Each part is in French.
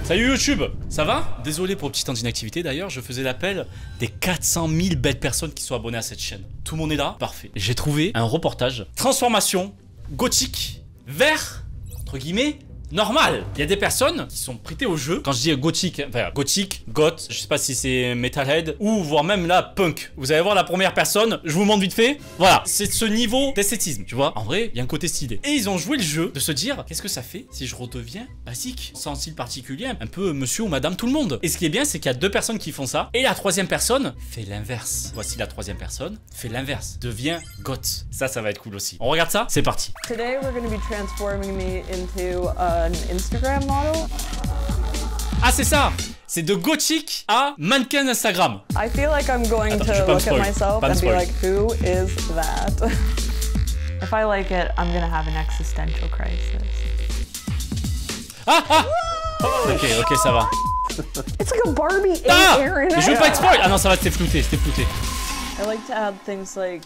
Salut YouTube, ça va? Désolé pour le petit temps d'inactivité d'ailleurs, je faisais l'appel des 400 000 belles personnes qui sont abonnées à cette chaîne. Tout le monde est là? Parfait. J'ai trouvé un reportage. Transformation gothique vers, entre guillemets, normal. Il y a des personnes qui sont prêtées au jeu. Quand je dis gothique, enfin gothique, goth, je sais pas si c'est metalhead ou voire même là punk. Vous allez voir la première personne, je vous montre vite fait. Voilà, c'est ce niveau d'esthétisme, tu vois. En vrai, il y a un côté stylé. Et ils ont joué le jeu de se dire, qu'est-ce que ça fait si je redeviens basique, sans style particulier, un peu monsieur ou madame tout le monde. Et ce qui est bien, c'est qu'il y a deux personnes qui font ça. Et la troisième personne fait l'inverse. Voici la troisième personne, fait l'inverse, devient goth. Ça va être cool aussi. On regarde ça? C'est parti. Today we're going to be transforming me into an Instagram model. Ah, c'est ça! C'est de gothique à mannequin Instagram. I feel like I'm going to look at myself and be like, who is that? If I like it, I'm gonna have an existential crisis. Ah! Ok, ça va. It's like a Barbie Ah! Aaron. Je veux pas être spoil! Ah non, ça va, c'était flouté. I like to add things like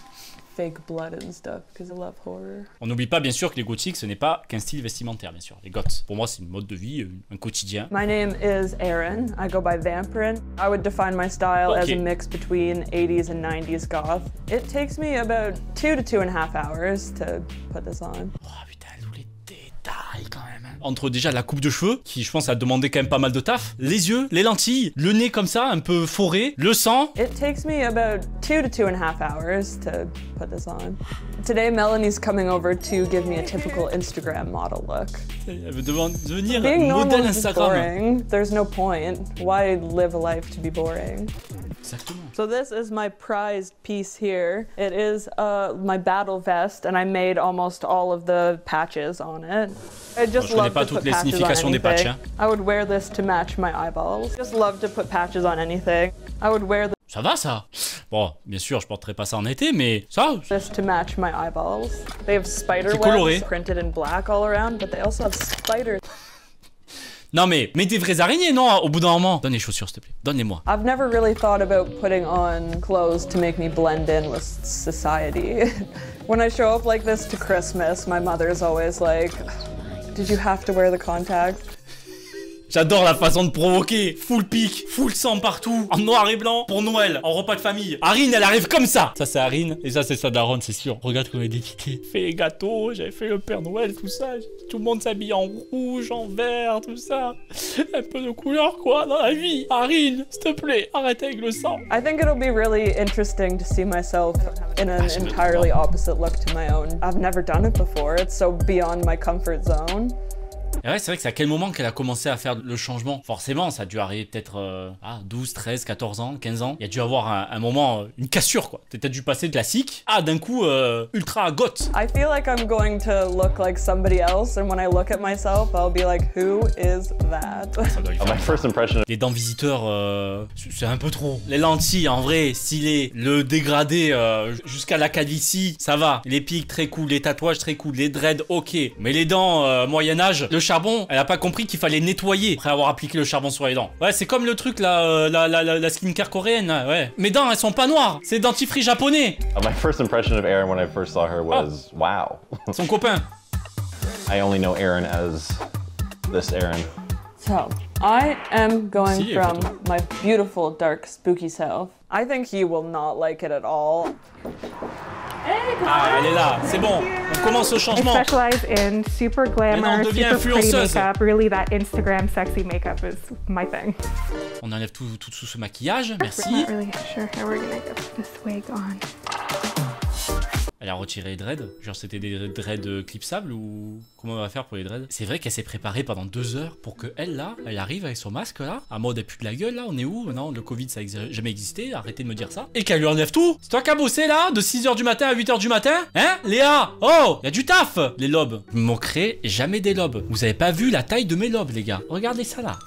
fake blood and stuff because I love horror. On n'oublie pas bien sûr que les gothiques, ce n'est pas qu'un style vestimentaire, bien sûr. Les goths, pour moi, c'est une mode de vie, un quotidien. My name is Aaron. I go by Vampirin. I would define my style as a mix between 80s and 90s goth. It takes me about 2 to 2.5 hours to put this on. Oh putain, tous les détails quand même. Entre déjà la coupe de cheveux, qui je pense a demandé quand même pas mal de taf, les yeux, les lentilles, le nez comme ça, un peu foré, le sang. It takes me about 2 to 2.5 hours to put this on. Today, Melanie's coming over to give me a typical Instagram model look. Elle veut devenir Being modèle normal is Instagram. boring. There's no point. Why live a life to be boring? Exactement. So this is my prized piece here. It is my battle vest, and I made almost all of the patches on it. I just love to put patches on anything. I would wear this to match my eyeballs. Just love to put patches on anything. I would wear Ça va ça? Bon, bien sûr, je porterai pas ça en été, mais ça. This to match my eyeballs. They have spider coloré. webs printed in black all around, but they also have spiders. Non mais des vraies araignées, non? Au bout d'un moment. Donne les chaussures, s'il te plaît. Donne-les-moi. I've never really thought about putting on clothes to make me blend in with society. When I show up like this to Christmas, my mother's always like, did you have to wear the contacts? J'adore la façon de provoquer. Full pic, full sang partout, en noir et blanc, pour Noël, en repas de famille. Arine, elle arrive comme ça. Ça, c'est Arine, et ça, c'est sa daronne, c'est sûr. Regarde comment elle est dépiquée. Fait les gâteaux, j'avais fait le Père Noël, tout ça. Tout le monde s'habille en rouge, en vert, tout ça. Un peu de couleur, quoi, dans la vie. Arine, s'il te plaît, arrête avec le sang. I think it'll be really interesting to see myself in an entirely opposite look to my own. I've never done it before. It's so beyond my comfort zone. Et ouais, c'est vrai que c'est à quel moment qu'elle a commencé à faire le changement. Forcément, ça a dû arriver peut-être 12, 13, 14 ans, 15 ans. Il y a dû avoir un moment, une cassure quoi. T'as peut-être dû passer de classique à d'un coup ultra goth. I feel like I'm going to look like somebody else, and when I look at myself, I'll be like, who is that? Ça doit lui faire My first impression. Les dents visiteurs, c'est un peu trop. Les lentilles, en vrai, stylé. Le dégradé jusqu'à la calvitie, ça va. Les pics, très cool. Les tatouages, très cool. Les dreads, ok. Mais les dents, Moyen-Âge, le charbon, elle a pas compris qu'il fallait nettoyer après avoir appliqué le charbon sur les dents. Ouais, c'est comme le truc là, la skincare coréenne, là, ouais. Mes dents, elles sont pas noires. C'est dentifrice japonais. My first impression of Aaron when I first saw her was, wow. Son copain. I only know Aaron as this Aaron. So, I am going from my beautiful, dark, spooky self. I think he will not like it at all. Ah, elle est là, c'est bon. On commence le changement. I specialize in super glamour, super pretty makeup. Really, that Instagram sexy makeup is my thing. On enlève tout ce maquillage, merci. We're not really sure how we're gonna get this wig on. Elle a retiré les dreads. Genre c'était des dreads clipsables ou comment on va faire pour les dreads? C'est vrai qu'elle s'est préparée pendant 2 heures pour que elle là, elle arrive avec son masque là, à mode elle pue de la gueule là, on est où? Non, le Covid ça a jamais existé, arrêtez de me dire ça. Et qu'elle lui enlève tout. C'est toi qui as bossé là, de 6h du matin à 8h du matin? Hein Léa? Oh, y a du taf. Les lobes. Je me moquerai jamais des lobes. Vous avez pas vu la taille de mes lobes les gars? Regardez ça là.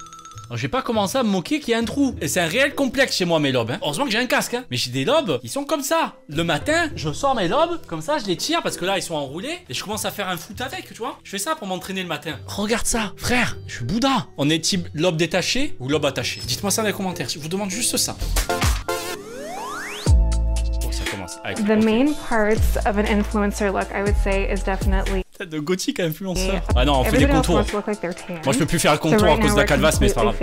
Alors, j'ai pas commencé à me moquer qu'il y a un trou. Et c'est un réel complexe chez moi mes lobes. Hein. Heureusement que j'ai un casque. Hein. Mais j'ai des lobes, ils sont comme ça. Le matin, je sors mes lobes, comme ça, je les tire parce que là, ils sont enroulés. Et je commence à faire un foot avec, tu vois. Je fais ça pour m'entraîner le matin. Regarde ça, frère, je suis Bouddha. On est type lobe détaché ou lobe attaché? Dites-moi ça dans les commentaires. Je vous demande juste ça. Oh, ça commence. Avec The main parts of an influencer look, I would say, is definitely Tête de gothique influenceur. Ah non, on fait des contours. Moi je peux plus faire le contour à cause de la calvasse, mais c'est pas grave.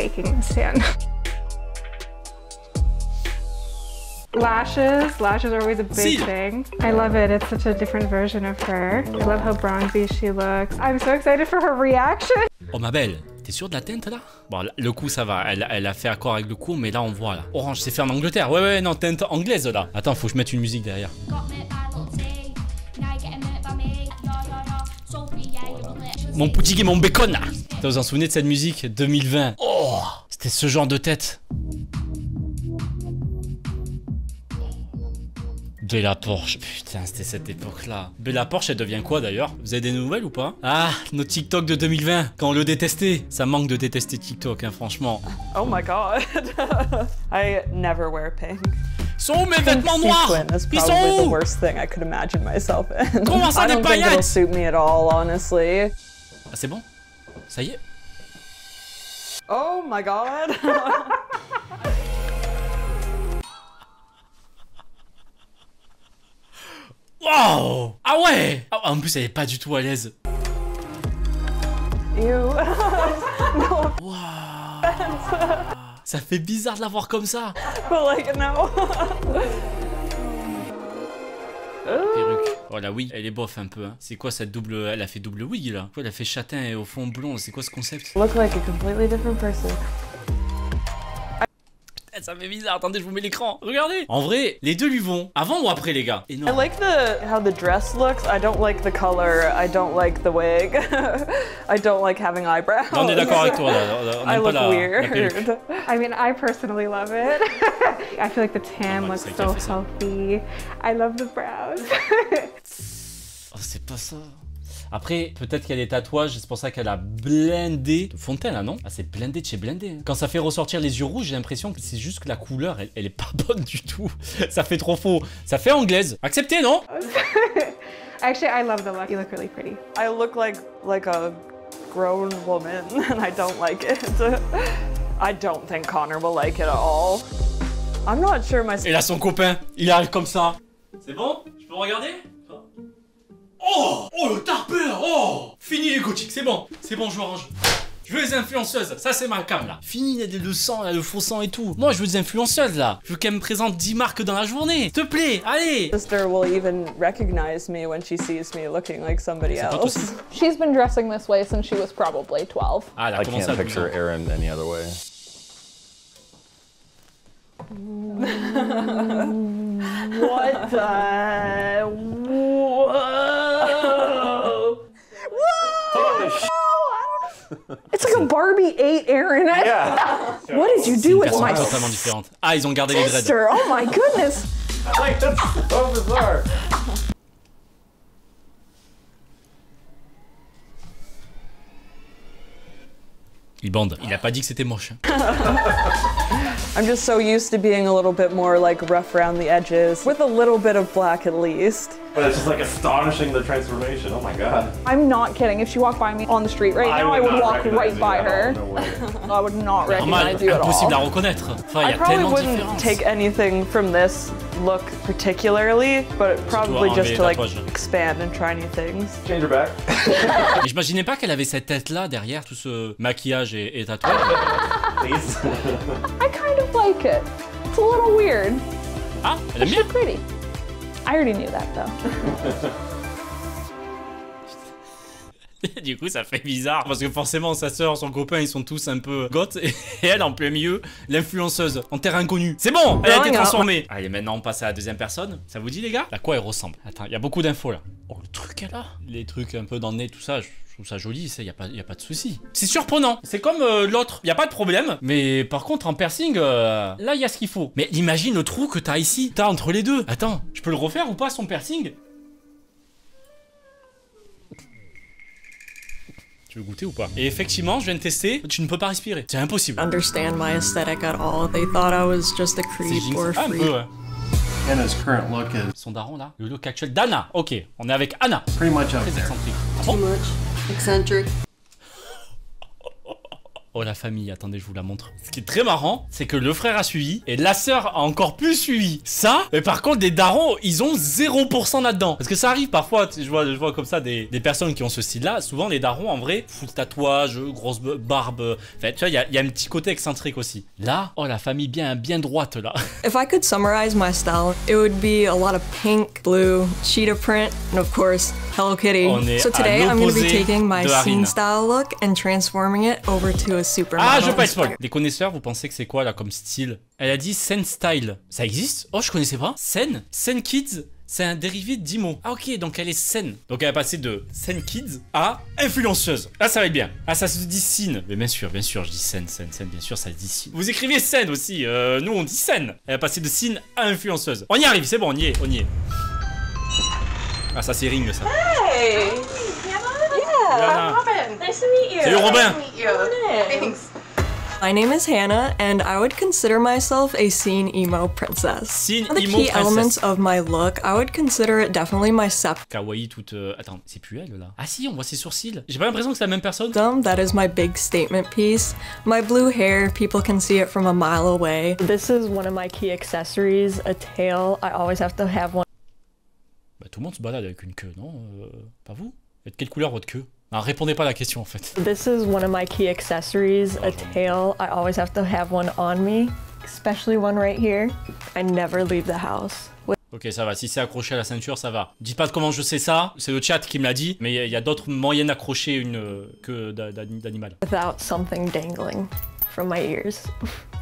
Lashes are always a big thing. I love it. It's such a different version of her. I love how bronzy she looks. I'm so excited for her reaction. Oh ma belle, t'es sûre de la teinte là? Bon, le cou ça va, elle a fait accord avec le cou, mais là on voit là. Orange, c'est fait en Angleterre. Ouais, non, teinte anglaise là. Attends, faut que je mette une musique derrière. Mon poutique et mon bacon là. Vous en souvenez de cette musique 2020? Oh, c'était ce genre de tête. Bella Porsche, putain, c'était cette époque-là. Bella Porsche, elle devient quoi d'ailleurs? Vous avez des nouvelles ou pas? Ah, nos TikTok de 2020, quand on le détestait. Ça manque de détester TikTok, hein, franchement. Oh my god. I never wear pink. Sont mes vêtements noirs? Ils sont où? The worst thing I could imagine myself in. Comment ça, des paillettes? I don't think it'll suit me at all, honestly. Ah, c'est bon? Ça y est? Oh my god. Wow! Ah ouais! En plus, elle est pas du tout à l'aise. No wow. Ça fait bizarre de la voir comme ça. But like, no. Perruque. Voilà, oui, elle est bof un peu. Hein. C'est quoi cette double... Elle a fait double wig là. Elle a fait châtain et au fond blond. C'est quoi ce concept? Look like a completely different person. Ça fait bizarre, attendez, je vous mets l'écran. Regardez. En vrai, les deux lui vont. Avant ou après, les gars? Et non. I like how the dress looks. I don't like the color. I don't like the wig. I don't like having eyebrows. On est d'accord avec toi là. On I look pas weird. I mean, I personally love it. I feel like the tan looks so healthy. I love the brows. Oh, c'est pas ça. Après, peut-être qu'elle a des tatouages, c'est pour ça qu'elle a blindé de Fontaine, là, non? Ah, c'est blindé de chez blindé. Quand ça fait ressortir les yeux rouges, j'ai l'impression que c'est juste que la couleur, elle est pas bonne du tout. Ça fait trop faux. Ça fait anglaise. Accepté, non? Actually, I love the look. You look really pretty. I look like a grown woman, and I don't like it. I don't think Connor will like it at all. I'm not sure my... Et là, son copain, il arrive comme ça. C'est bon? Je peux regarder? Oh! Oh le tarpeur! Oh! Fini les gothiques, c'est bon, je vous arrange. Je veux les influenceuses, ça c'est ma cam là. Fini le sang, là, le faux sang et tout. Moi je veux des influenceuses là. Je veux qu'elles me présentent 10 marques dans la journée. S'il te plaît, allez! My sister will even recognize me when she sees me looking like somebody else. She's been dressing this way since she was probably 12. Ah, là, I can't picture Aaron any other way. What the... It's like a Barbie 8, Aaron. Yeah. What did you do with my totalement différente. Ah, ils ont gardé les dreads. Oh my goodness. Like, that's so bizarre. Il bande. Il a pas dit que c'était moche. I'm just so used to being a little bit more like rough around the edges, with a little bit of black at least. But it's just like astonishing the transformation. Oh my god. I'm not kidding. If she walked by me on the street right now, I would walk right by her. I would not recognize you at all. Impossible à reconnaître. Enfin, I probably wouldn't take anything from this look particularly, but probably just to like expand and try new things. Change her back. Mais j'imaginais pas qu'elle avait cette tête-là derrière tout ce maquillage et tatouage. Please. I kind of like it. It's a little weird. Ah, elle aime bien. She's pretty. I already knew that though. Du coup, ça fait bizarre parce que forcément, sa sœur, son copain, ils sont tous un peu goth et elle en plein milieu, l'influenceuse en terre inconnue. C'est bon, elle a été transformée. Allez, maintenant on passe à la deuxième personne. Ça vous dit, les gars? À quoi elle ressemble? Attends, il y a beaucoup d'infos là. Oh, le truc elle a. Les trucs un peu dans le nez, tout ça, je trouve ça joli, ça, y a pas de souci. C'est surprenant. C'est comme l'autre, y a pas de problème. Mais par contre, en piercing, là, il y a ce qu'il faut. Mais imagine le trou que t'as ici. T'as entre les deux. Attends, je peux le refaire ou pas, son piercing? Tu veux goûter ou pas? Et effectivement, je viens de tester, tu ne peux pas respirer. C'est impossible. Understand my aesthetic at all. They thought I was just a creep or a freak. Ouais. Anna's current look is son daron là, le look actuel d'Anna. Ok, on est avec Anna. pretty much up Très there. excentrique. Too much. Eccentric. Oh la famille, attendez, je vous la montre. Ce qui est très marrant, c'est que le frère a suivi et la sœur a encore plus suivi. Ça, mais par contre, des darons, ils ont 0% là-dedans. Parce que ça arrive parfois, je vois comme ça des personnes qui ont ce style-là. Souvent, les darons, en vrai, full tatouage, grosse barbe. Enfin, tu vois, il y a un petit côté excentrique aussi. Là, oh la famille bien droite là. If I could summarize my style, it would be a lot of pink, blue, cheetah print, and of course, Hello Kitty. So today, I'm going to be taking my scene style look and transforming it over to a supermodel. Ah, je veux pas spoil. Les connaisseurs, vous pensez que c'est quoi là comme style? Elle a dit Sen Style. Ça existe? Oh, je connaissais pas. Sen Kids, c'est un dérivé d'Imo. Ah ok, donc elle est Sen. Donc elle a passé de Sen Kids à influenceuse. Là, ça va être bien. Ah, ça se dit Sin. Mais bien sûr, je dis Sen, bien sûr, ça se dit Sin. Vous écrivez Sen aussi. Nous, on dit Sen. Elle a passé de Sin à influenceuse. On y arrive, c'est bon, on y est. Ah, ça c'est Ring, ça. Hey! Yeah, Robin. Nice to meet you. Salut Robin. Nice to meet you. Thanks. My name is Hannah, and I would consider myself a scene emo princess. Scene One of the emo key princess. elements of my look, I would consider it definitely my septum. Kawaii toute... Attends, c'est plus elle là. Ah si, on voit ses sourcils. J'ai pas l'impression que c'est la même personne. That is my big statement piece. My blue hair, people can see it from a mile away. This is one of my key accessories, a tail. I always have to have one. Bah tout le monde se balade avec une queue, non? Pas vous? Et de quelle couleur votre queue? Non, répondez pas à la question en fait. This is one of my key accessories, a tail. I always have to have one on me, especially one right here. I never leave the house. Ok, ça va. Si c'est accroché à la ceinture, ça va. Dites pas comment je sais ça. C'est le chat qui me l'a dit. Mais il y a d'autres moyens d'accrocher une queue d'animal. Without something dangling from my ears.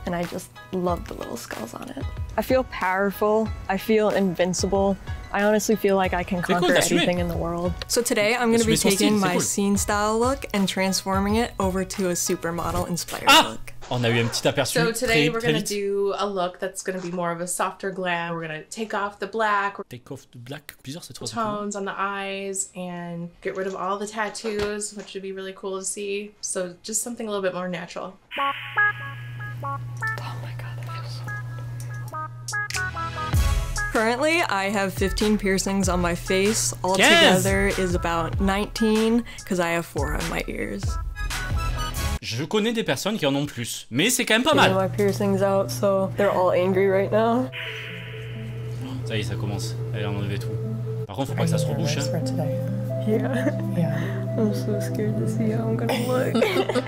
And I just love the little skulls on it. I feel powerful. I feel invincible. I honestly feel like I can conquer anything in the world. So today I'm going to be taking my scene style look and transforming it over to a supermodel inspired look. On a eu un petit aperçu. So today we're gonna do a look that's gonna be more of a softer glam. We're gonna take off the black. Take off the black. Plusieurs cette fois. Tones on the eyes and get rid of all the tattoos, which would be really cool to see. So just something a little bit more natural. Oh my god, that feels so... Currently, I have 15 piercings on my face. Altogether is about 19 because I have 4 on my ears. Je connais des personnes qui en ont plus, mais c'est quand même pas mal. My piercings out, so they're all angry right now. Ça y est, ça commence. Elle a enlevé tout. Par contre, faut pas que ça se rebouche. Hein. Yeah. I'm so scared to see how I'm gonna look.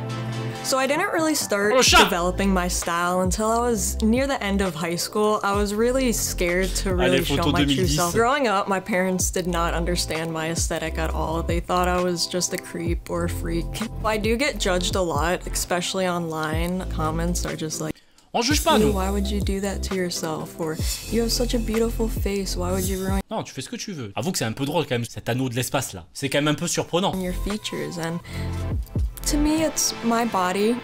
So I didn't really start developing my style until I was near the end of high school. I was really scared to really show my true self. Growing up, my parents did not understand my aesthetic at all. They thought I was just a creep or a freak. I do get judged a lot, especially online. Comments are just like, on juge pas, nous. Why would you do that to yourself? Or you have such a beautiful face. Why would you ruin? Non, tu fais ce que tu veux. Avoue que c'est un peu drôle quand même, cet anneau de l'espace là. C'est quand même un peu surprenant. Your features, and to me, it's my body.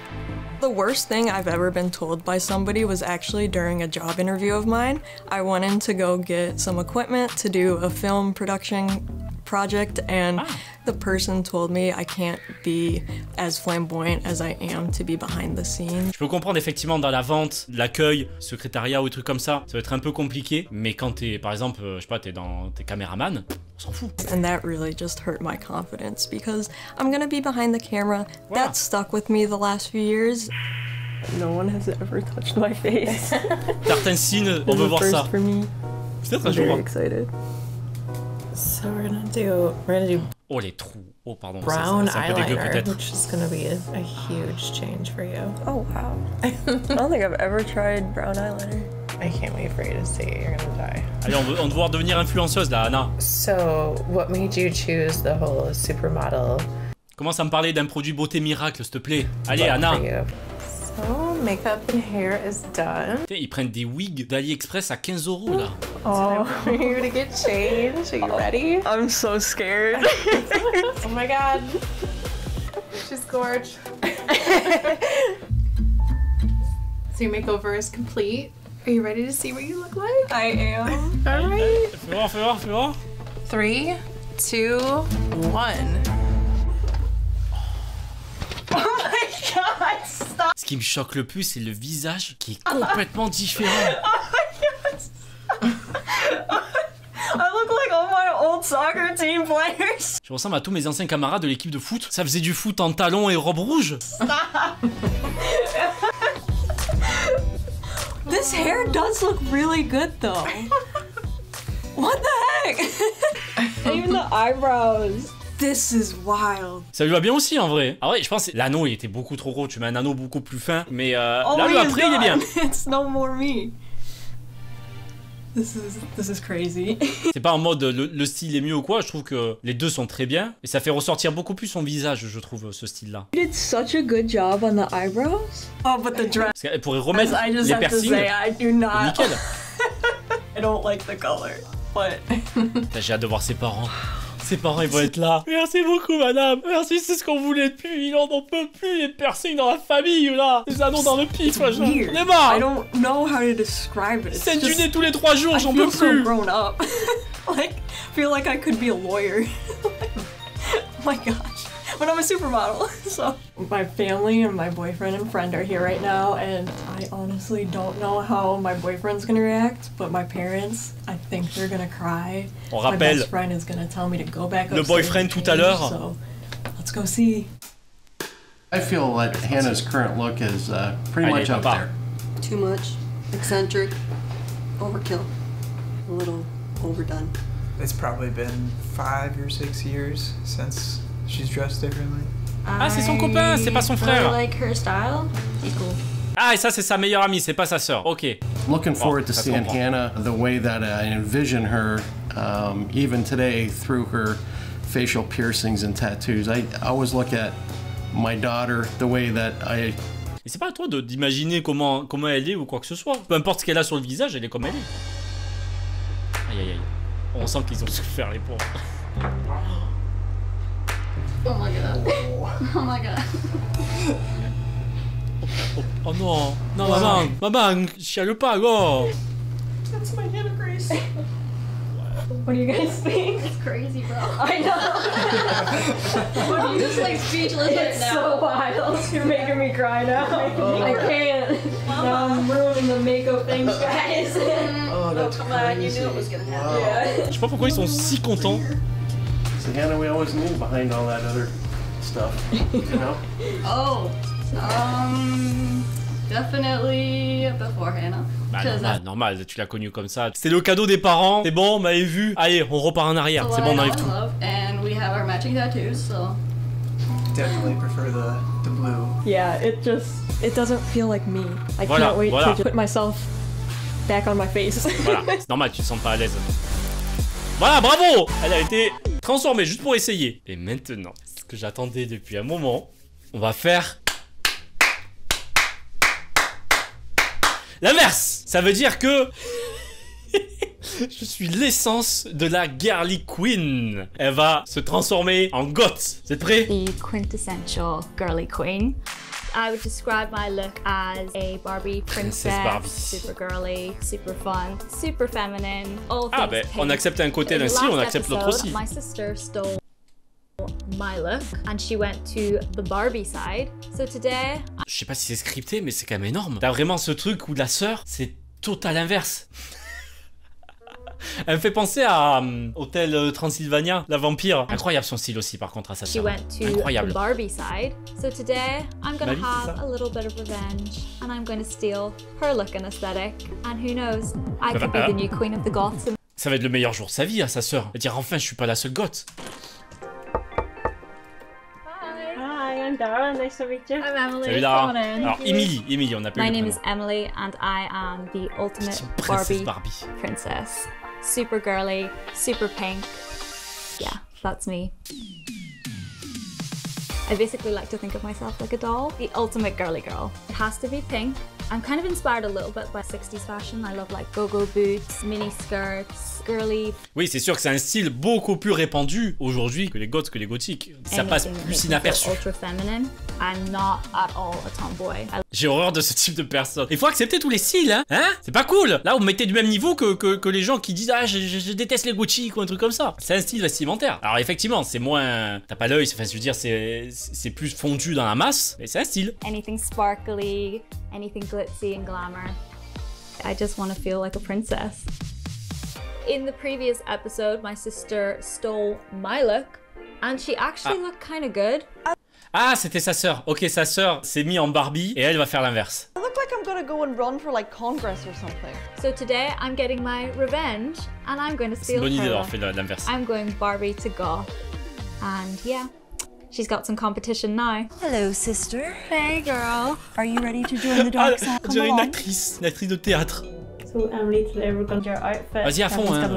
The worst thing I've ever been told by somebody was actually during a job interview of mine. I went in to go get some equipment to do a film production project, and the person told me I can't be as flamboyant as I am to be behind the scenes. Je peux comprendre effectivement dans la vente, l'accueil, secrétariat ou des trucs comme ça va être un peu compliqué, mais quand t'es par exemple, je sais pas, t'es caméraman, on s'en fout. And that really just hurt my confidence because I'm gonna be behind the camera. That stuck with me the last few years. No one has ever touched my face. Certains signes, on veut voir ça. Peut-être un jour. Very excited. So we're gonna do oh les trous. Oh pardon. Brown eyeliner, which is gonna be a huge change for you. Oh wow. I don't think I've ever tried brown eyeliner. I can't wait for you to see. You're gonna die. Allez, on va devoir devenir influenceuse là, Anna. So what made you choose the whole supermodel? Commence à me parler d'un produit beauté miracle, s'il te plaît. Allez, Anna. So makeup and hair is done. Ils prennent des wigs d'AliExpress à 15 € là. Oh, for you to get changed. Are you ready? I'm so scared. Oh my god. She's gorgeous. So your makeover is complete. Are you ready to see what you look like? I am. All right. Fais voir. 3, 2, 1. Oh my god, stop! Ce qui me choque le plus, c'est le visage qui est complètement différent. Oh my god! I look like all my old soccer team players. Je ressemble à tous mes anciens camarades de l'équipe de foot. Ça faisait du foot en talons et robe rouge. This hair does look really good though. What the heck? Even the eyebrows. This is wild. Ça lui va bien aussi en vrai. Ah ouais, je pense que l'anneau il était beaucoup trop gros. Tu mets un anneau beaucoup plus fin. Mais là, le après, il est bien. It's no more me. This is crazy. C'est pas en mode le style est mieux ou quoi. Je trouve que les deux sont très bien. Et ça fait ressortir beaucoup plus son visage, je trouve, ce style-là. You did such a good job on the eyebrows. Oh, but the dress. Parce qu'elle pourrait remettre les piercings. I do not. Nickel. I don't like the color, but. J'ai hâte de voir ses parents. Ses parents, ils vont être là. Merci beaucoup, madame. Merci, c'est ce qu'on voulait depuis. On n'en peut plus. Les piercings dans la famille, là. Les anneaux dans le pif. J'en ai marre. I don't know how to describe it. Scène du nez tous les 3 jours, j'en peux plus. I feel so grown up. Like, feel like I could be a lawyer. Oh my gosh. But I'm a supermodel, so. My family and my boyfriend and friend are here right now, and I honestly don't know how my boyfriend's gonna react, but my parents, I think they're gonna cry. On rappelle, my best friend is gonna tell me to go back le boyfriend tout à l'heure. So, let's go see. I feel like Hannah's current look is pretty much up there. Too much, eccentric, overkill, a little overdone. It's probably been 5 or 6 years since she's dressed differently. Ah, c'est son copain, c'est pas son frère. I like her style. He's cool. Ah, et ça, c'est sa meilleure amie, c'est pas sa sœur. Ok. Looking forward to seeing Hannah the way that I envision her, even today through her facial piercings and tattoos. I always look at my daughter the way that I. Et c'est pas à toi d'imaginer comment elle est ou quoi que ce soit. Peu importe ce qu'elle a sur le visage, elle est comme elle est. Aïe aïe aïe. On sent qu'ils ont souffert les pauvres. Oh my god. Oh my god. Oh non. Non, maman. Maman, chiale pas, go. That's my Hannah Grace. What do you guys think? It's crazy, bro. I know. I'm just like speechless It's right now. so wild. You're making me cry now. I can't. Now I'm ruining the makeup things, guys. Oh, that's come on, you knew it was gonna happen. Yeah. Je sais pas pourquoi ils sont si contents. So Hannah, we always knew behind all that other stuff, you know? Oh, definitely before Hannah. Bah, normal, tu l'as connue comme ça. C'était le cadeau des parents. C'est bon, on m'avait vu. Allez, on repart en arrière. C'est bon, on enlève tout. And we have our matching tattoos, so. Definitely prefer the blue. Yeah, it doesn't feel like me. I can't wait to put myself back on my face. Voilà, c'est normal, tu te sens pas à l'aise. Voilà, bravo! Elle a été transformée juste pour essayer. Et maintenant, ce que j'attendais depuis un moment, on va faire l'inverse. Ça veut dire que je suis l'essence de la girly queen. Elle va se transformer en goth. Vous êtes prêts? The quintessential girly queen. I would describe my look as a Barbie princess, super girly, super fun, super feminine, all things ben, on accepte un côté d'un style, on accepte l'autre aussi. My sister stole my look and she went to the Barbie side. So today, je sais pas si c'est scripté, mais c'est quand même énorme. T'as vraiment ce truc où la sœur, c'est total inverse. Elle me fait penser à Hôtel Transylvania, la vampire. Incroyable son style aussi, par contre, à sa sœur. Incroyable. The Barbie side. So today, I'm gonna have a little bit of revenge, and I'm gonna steal her look and aesthetic. And who knows, I could be the new queen of the goths. Ça va être le meilleur jour de sa vie à sa sœur. Elle va dire enfin, je suis pas la seule goth. Hi, I'm Dara. Nice to meet you. I'm Emily. Salut Dara. Alors Emily, on appelle. My name is Emily, and I am the ultimate Barbie princess. Super girly, super pink. Yeah, that's me. I basically like to think of myself like a doll. The ultimate girly girl. It has to be pink. I'm kind of inspired a little bit by 60s fashion. I love like go-go boots, mini skirts, girly. Oui, c'est sûr que c'est un style beaucoup plus répandu aujourd'hui que les goths, que les gothiques. Ça passe plus inaperçu. Ultra feminine. I'm not at all a tomboy. J'ai horreur de ce type de personne. Il faut accepter tous les styles, hein, c'est pas cool. Là, vous mettez du même niveau que les gens qui disent ah je déteste les gothiques ou un truc comme ça. C'est un style vestimentaire. Alors effectivement, c'est moins, t'as pas l'œil. Enfin, je veux dire, c'est plus fondu dans la masse, mais c'est un style. Anything sparkly, anything glitzy and glamour. I just want to feel like a princess. In the previous episode, my sister stole my look, and she actually looked kind of good. Ah, c'était sa sœur. Ok, sa sœur s'est mise en Barbie et elle va faire l'inverse. I look like I'm gonna go and run for like Congress or something. So today I'm getting my revenge, and I'm going to steal her. C'est une bonne idée d'avoir fait l'inverse. I'm going Barbie to goth, and yeah. She's got some competition now. Hello, sister. Hey, girl. Are you ready to join the dark side? On dirait une actrice de théâtre. So Emily, today we're going to your outfit. Vas-y à fond, hein.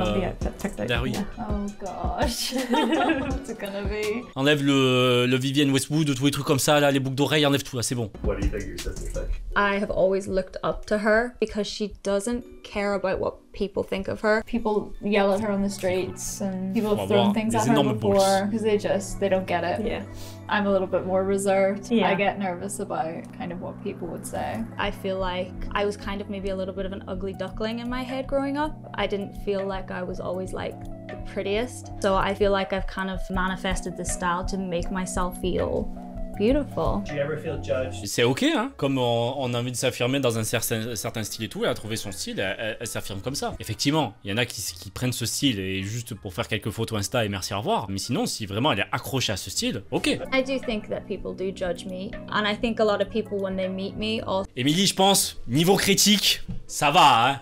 Oui. Oh gosh. What's it gonna be? Enlève le Vivienne Westwood, tous les trucs comme ça, là, les boucles d'oreilles, enlève tout, là, c'est bon. What do you think your sister think? I have always looked up to her because she doesn't care about what people think of her. People yell at her on the streets and people have thrown things at her before because they don't get it. Yeah. I'm a little bit more reserved. Yeah. I get nervous about kind of what people would say. I feel like I was kind of maybe a little bit of an ugly duckling in my head growing up. I didn't feel like I was always like the prettiest. So I feel like I've kind of manifested this style to make myself feel beautiful. Do you ever feel judged? C'est ok, hein. Comme on a envie de s'affirmer dans un certain style et tout, elle a trouvé son style, elle s'affirme comme ça. Effectivement, il y en a qui prennent ce style et juste pour faire quelques photos Insta et merci, au revoir. Mais sinon, si vraiment elle est accrochée à ce style, ok. I do think that people do judge me, and I think a lot of people when they meet me also. Émilie, je pense, niveau critique, ça va, hein.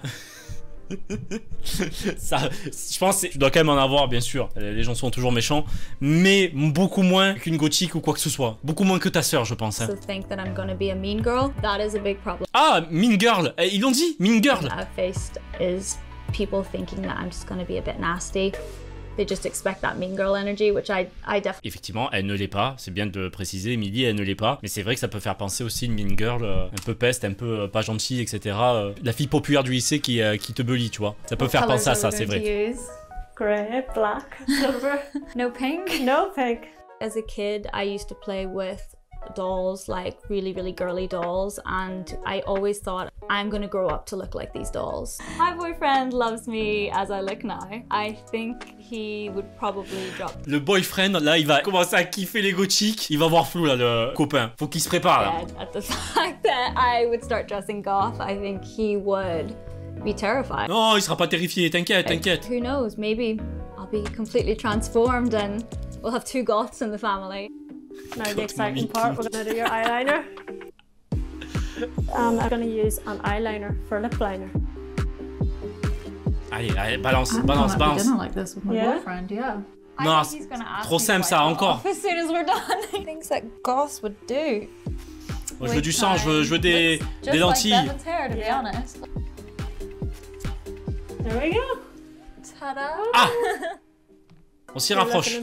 Ça, je pense que tu dois quand même en avoir, bien sûr. Les gens sont toujours méchants, mais beaucoup moins qu'une gothique ou quoi que ce soit. Beaucoup moins que ta sœur, je pense. Hein. Think that I'm gonna be a mean girl. That is a big problem. Ah, mean girl. Ils l'ont dit, mean girl. I've faced is people thinking that I'm just gonna be a bit nasty. They just expect that mean girl energy, which I definitely. Effectivement, elle ne l'est pas. C'est bien de préciser, Emily, elle ne l'est pas. Mais c'est vrai que ça peut faire penser aussi une mean girl, un peu peste, un peu pas gentille, etc. La fille populaire du lycée qui te bully, tu vois. Ça peut faire penser à ça, c'est vrai. Grey, black, silver. No pink? No pink. As a kid, I used to play with dolls, like really girly dolls, and I always thought I'm gonna grow up to look like these dolls. My boyfriend loves me as I look now. I think he would probably drop. Le boyfriend, là, il va commencer à kiffer les gothiques. Il va voir flou, là, le copain. Faut qu'il se prépare, là. At the fact that I would start dressing goth, I think he would be terrified. Non, il sera pas terrifié, t'inquiète. Who knows, maybe I'll be completely transformed and we'll have two goths in the family. Now the exciting part, we're going to do your eyeliner. I'm going to use an eyeliner for lip liner. Allez, balance. Dinner like this with my boyfriend, yeah. Non, trop simple ça, encore. As soon as we're done. Things that goths would do. Moi, je veux du sang, je veux des lentilles. Like hair, to be honest. There we go. Ta-da. Ah. On s'y rapproche.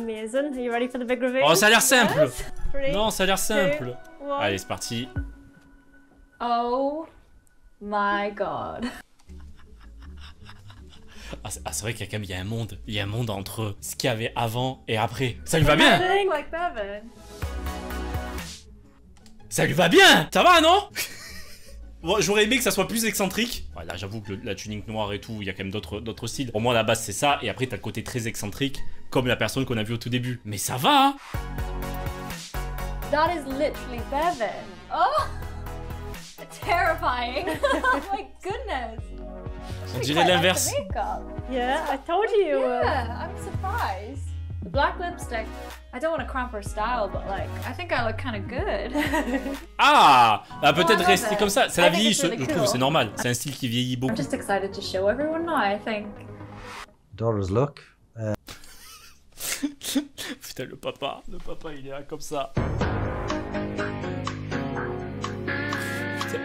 Oh, ça a l'air simple. Non, ça a l'air simple. Allez, c'est parti. Oh my god. Ah, c'est vrai qu'il y a quand même il y a un monde entre ce qu'il y avait avant et après. Ça lui va bien. Ça lui va bien. Ça va, non? Bon, j'aurais aimé que ça soit plus excentrique. Ouais, là, j'avoue que la tunique noire et tout, il y a quand même d'autres styles. Pour moi, à la base, c'est ça. Et après, t'as le côté très excentrique, comme la personne qu'on a vue au tout début. Mais ça va, hein? That is literally Bevan. Oh! Terrifying. Oh my goodness. On dirait l'inverse. Yeah, I told you. Yeah, I'm surprised. The black lipstick. I don't want to cramp her style, but like, I think I look kind of good. Ah, peut-être rester comme ça. C'est la vieillie, je trouve, c'est normal. C'est un style qui vieillit beaucoup. I'm just excited to show everyone now, I think. Daughter's look. Putain, le papa, il est là comme ça. Putain.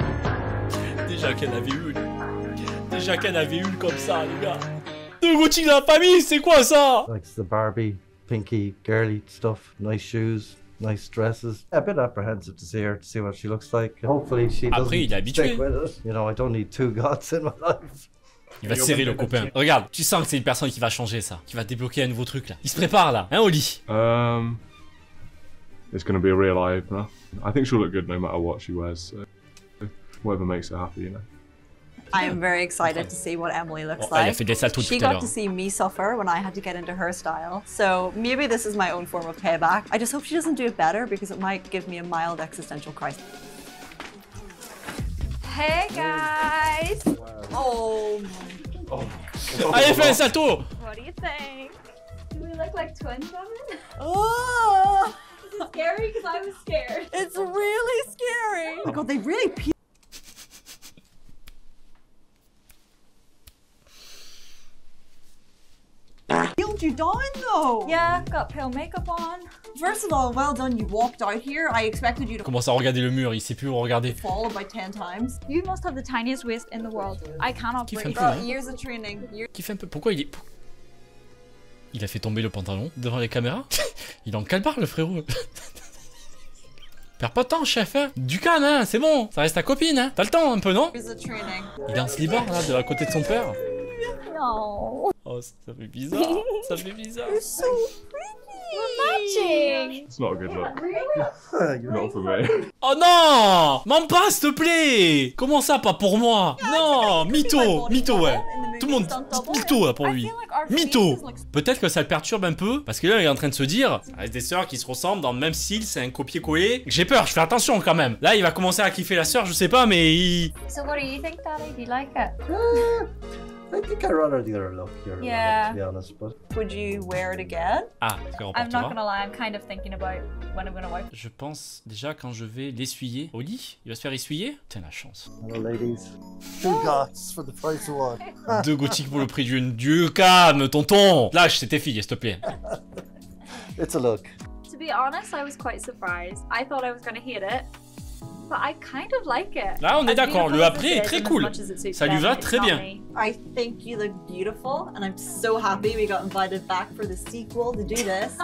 Déjà qu'elle avait une comme ça, les gars. Deux gothiques dans la famille, c'est quoi ça? Like the Barbie, pinky, girly stuff, nice shoes, nice dresses. A bit apprehensive to see her, to see what she looks like. Hopefully she doesn't Après, il est habitué. stick with it. You know, I don't need two goths in my life. Il va serrer le copain. Regarde, tu sens que c'est une personne qui va changer ça, qui va débloquer un nouveau truc là. Il se prépare là, hein, Oli? It's gonna be a real eye opener. I think she'll look good no matter what she wears. So whatever makes her happy, you know. I am very excited to see what Emily looks like. She got to see me suffer when I had to get into her style. So maybe this is my own form of payback. I just hope she doesn't do it better because it might give me a mild existential crisis. Hey guys! Oh. Allez, fais un salto. What do you think? Do we look like twins, Devin? Oh! Is it scary? Because I was scared. It's really scary. Oh my god, they really peeled you down though. Yeah, got pale makeup on. First of all, well done, you walked out here. I expected you to commence à regarder le mur, il sait plus où regarder. Fall about 10 times. You must have the tiniest waist in the world. I cannot breathe. Years of training. Qui fait un peu. Pourquoi il est. Il a fait tomber le pantalon devant les caméras. Il est en calbar le frérot. Perds pas de temps, chef, hein. Du calme, hein, c'est bon. Ça reste ta copine, hein. T'as le temps un peu, non? Il est en slibard là, de la côté de son père. No. Oh, ça fait bizarre. Ça fait bizarre. You're so pretty. We're matching. It's not a good look. Not for me. Oh non! M'en pas, s'il te plaît! Comment ça, pas pour moi? Non! Mytho! Mytho, ouais. Tout le monde mytho là pour lui. Mytho! Peut-être que ça le perturbe un peu, parce que là il est en train de se dire, ça reste des sœurs qui se ressemblent dans le même style, c'est un copier-coller. J'ai peur, je fais attention quand même. Là il va commencer à kiffer la sœur, je sais pas, mais il... So what do you think, Daddy? Do you like it? I think I'd rather the other look here, to be honest, but... Would you wear it again? Ah, I'm not gonna lie, I'm kind of thinking about when I'm gonna wipe. Je pense déjà quand je vais l'essuyer au lit, il va se faire essuyer. Tiens la chance. Hello ladies. 2 goths for the price of 1. 2 gothiques pour le prix d'une. Dieu, calme, tonton. Lâche, c'est tes filles, s'il te plaît. It's a look. To be honest, I was quite surprised. I thought I was gonna hate it. But I kind of like it. Là, on est d'accord, le après est très cool. Ça lui va très bien. I think you look beautiful, and I'm so happy we got invited back for the sequel to do this.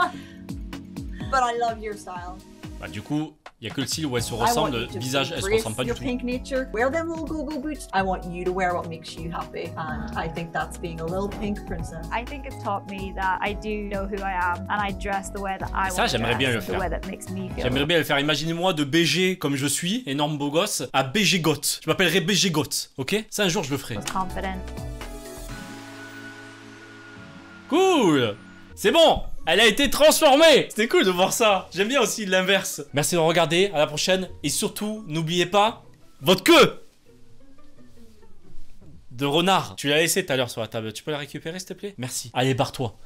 But I love your style. Bah du coup, il y a que le style où elle se ressemble, le visage, elle se ressemble pas du tout. Pink nature. Wear them little go-go boots. I want you to wear what makes you happy, and I think that's being a little pink princess. I think it taught me that I do know who I am, and I dress the way that I want to dress. Ça, j'aimerais bien le faire. J'aimerais bien le faire. Imaginez-moi de BG comme je suis, énorme beau gosse, à BG Goth. Je m'appellerai BG Goth, ok? Ça, un jour, je le ferai. Cool! C'est bon! Elle a été transformée! C'était cool de voir ça. J'aime bien aussi l'inverse. Merci de regarder, à la prochaine. Et surtout, n'oubliez pas votre queue de renard. Tu l'as laissé tout à l'heure sur la table. Tu peux la récupérer, s'il te plaît? Merci. Allez, barre-toi.